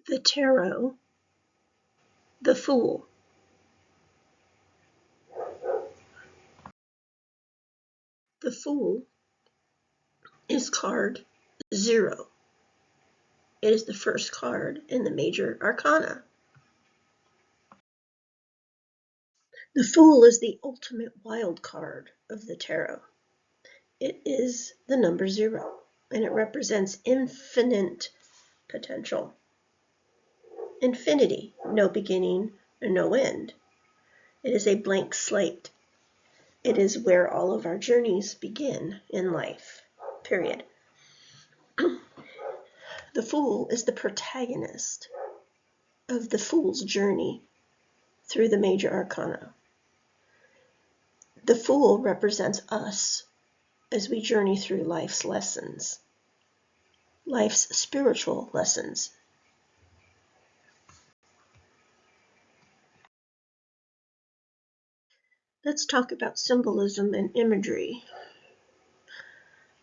The tarot, the Fool. The Fool is card 0. It is the first card in the major arcana. The Fool is the ultimate wild card of the tarot. It is the number 0, and it represents infinite potential. Infinity, no beginning and no end. It is a blank slate. It is where all of our journeys begin in life, period. The Fool is the protagonist of the Fool's journey through the major arcana. The Fool represents us as we journey through life's lessons, life's spiritual lessons. Let's talk about symbolism and imagery.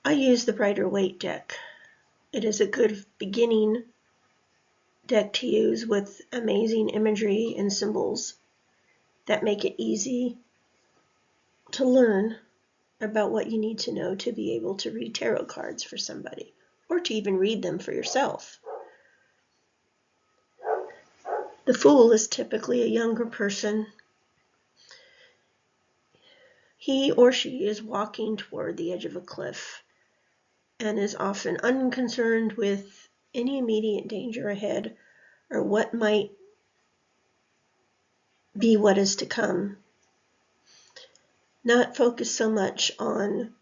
I use the Rider-Waite deck. It is a good beginning deck to use with amazing imagery and symbols that make it easy to learn about what you need to know to be able to read tarot cards for somebody, or to even read them for yourself. The Fool is typically a younger person. He or she is walking toward the edge of a cliff and is often unconcerned with any immediate danger ahead or what might be what is to come. Not focused so much on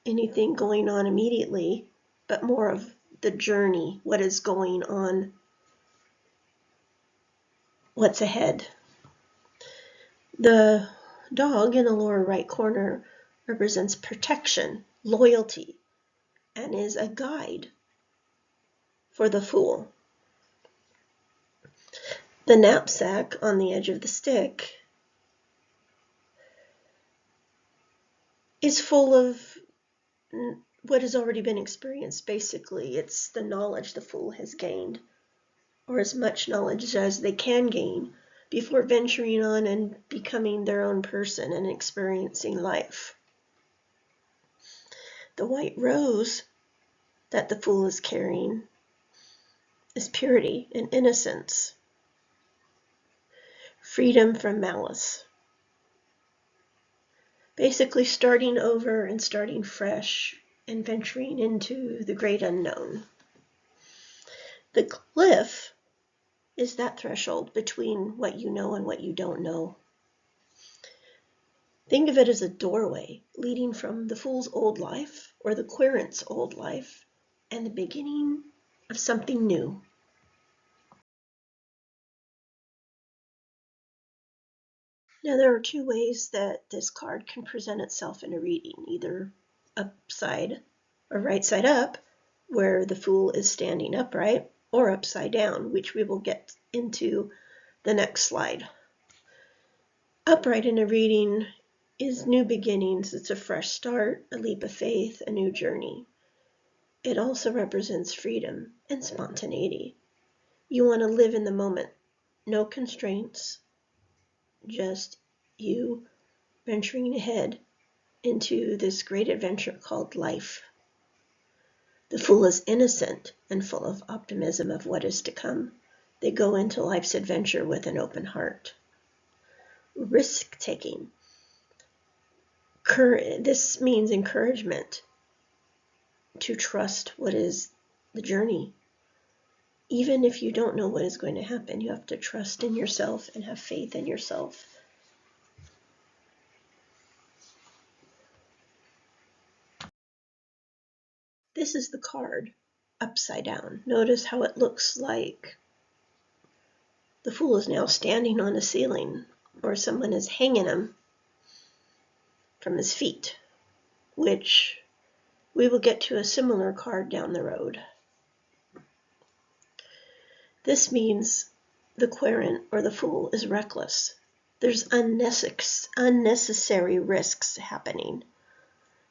anything going on immediately, but more of the journey, what is going on, what's ahead. The dog in the lower right corner represents protection, loyalty, and is a guide for the Fool. The knapsack on the edge of the stick is full of what has already been experienced. Basically, it's the knowledge the Fool has gained, or as much knowledge as they can gain before venturing on and becoming their own person and experiencing life. The white rose that the Fool is carrying is purity and innocence, freedom from malice. Basically starting over and starting fresh and venturing into the great unknown. The cliff is that threshold between what you know and what you don't know. Think of it as a doorway leading from the Fool's old life or the querent's old life and the beginning of something new. Now, there are two ways that this card can present itself in a reading, either upside or right side up, where the Fool is standing upright, or upside down, which we will get into the next slide. Upright in a reading is new beginnings. It's a fresh start, a leap of faith, a new journey. It also represents freedom and spontaneity. You want to live in the moment, no constraints, just you venturing ahead into this great adventure called life. The Fool is innocent and full of optimism of what is to come. They go into life's adventure with an open heart. Risk-taking. This means encouragement to trust what is the journey. Even if you don't know what is going to happen, you have to trust in yourself and have faith in yourself. This is the card upside down. Notice how it looks like the Fool is now standing on a ceiling, or someone is hanging him from his feet, which we will get to a similar card down the road. This means the querent or the Fool is reckless. There's unnecessary risks happening,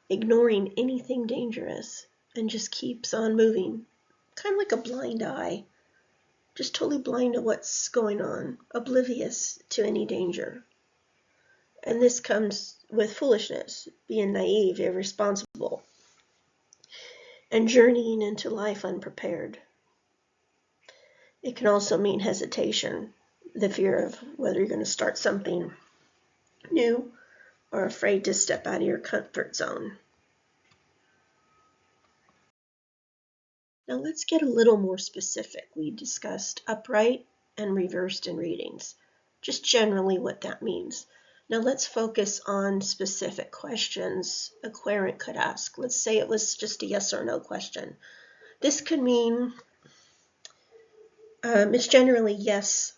ignoring anything dangerous, and just keeps on moving, kind of like a blind eye. just totally blind to what's going on, oblivious to any danger. And this comes with foolishness, being naive, irresponsible, and journeying into life unprepared. It can also mean hesitation, the fear of whether you're going to start something new or afraid to step out of your comfort zone. Now let's get a little more specific. We discussed upright and reversed in readings, just generally what that means. Now let's focus on specific questions a querent could ask. Let's say it was just a yes or no question. This could mean it's generally yes.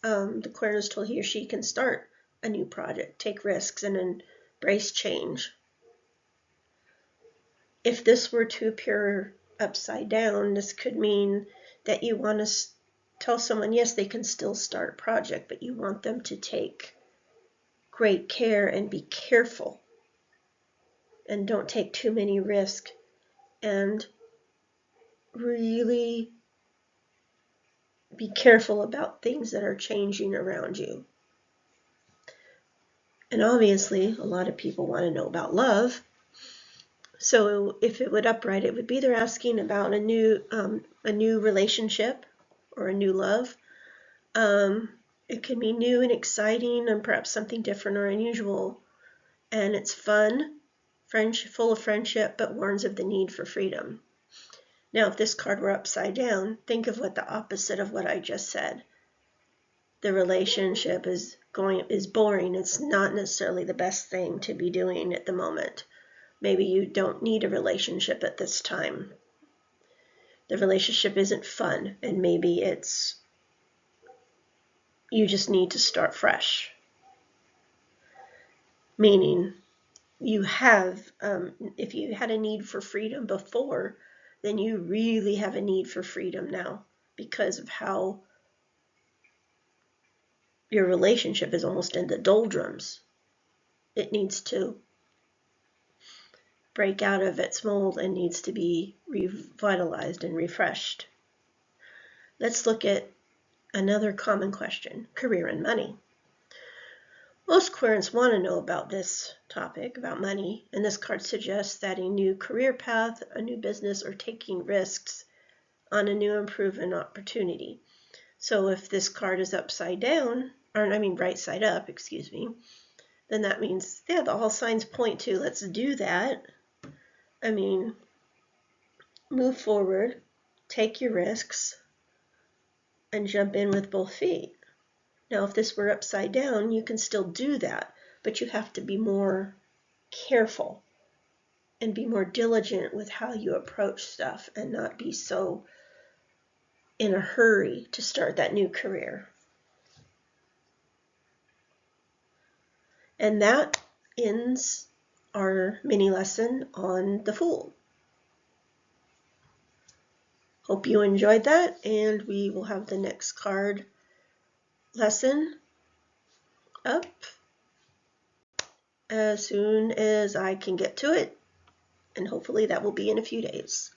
The querent is told he or she can start a new project, take risks, and embrace change. If this were to appear upside down, this could mean that you want to tell someone, yes, they can still start a project, but you want them to take great care and be careful and don't take too many risks and really be careful about things that are changing around you. And obviously, a lot of people want to know about love. So if it would upright, it would be they're asking about a new relationship or a new love. It can be new and exciting and perhaps something different or unusual. And it's fun, full of friendship, but warns of the need for freedom. Now, if this card were upside down, think of what the opposite of what I just said. The relationship is boring. It's not necessarily the best thing to be doing at the moment. Maybe you don't need a relationship at this time. The relationship isn't fun, and maybe you just need to start fresh. Meaning, you have, if you had a need for freedom before, then you really have a need for freedom now because of how your relationship is almost in the doldrums. It needs to break out of its mold and needs to be revitalized and refreshed. Let's look at another common question, career and money. Most querents want to know about this topic, about money, and this card suggests that a new career path, a new business, or taking risks on a new improvement opportunity. So if this card is upside down, right side up, then that means, all signs point to let's do that. Move forward, take your risks, and jump in with both feet. Now, if this were upside down, you can still do that, but you have to be more careful and be more diligent with how you approach stuff and not be so in a hurry to start that new career. And that ends our mini lesson on the Fool. Hope you enjoyed that, and we will have the next card lesson up as soon as I can get to it, and hopefully that will be in a few days.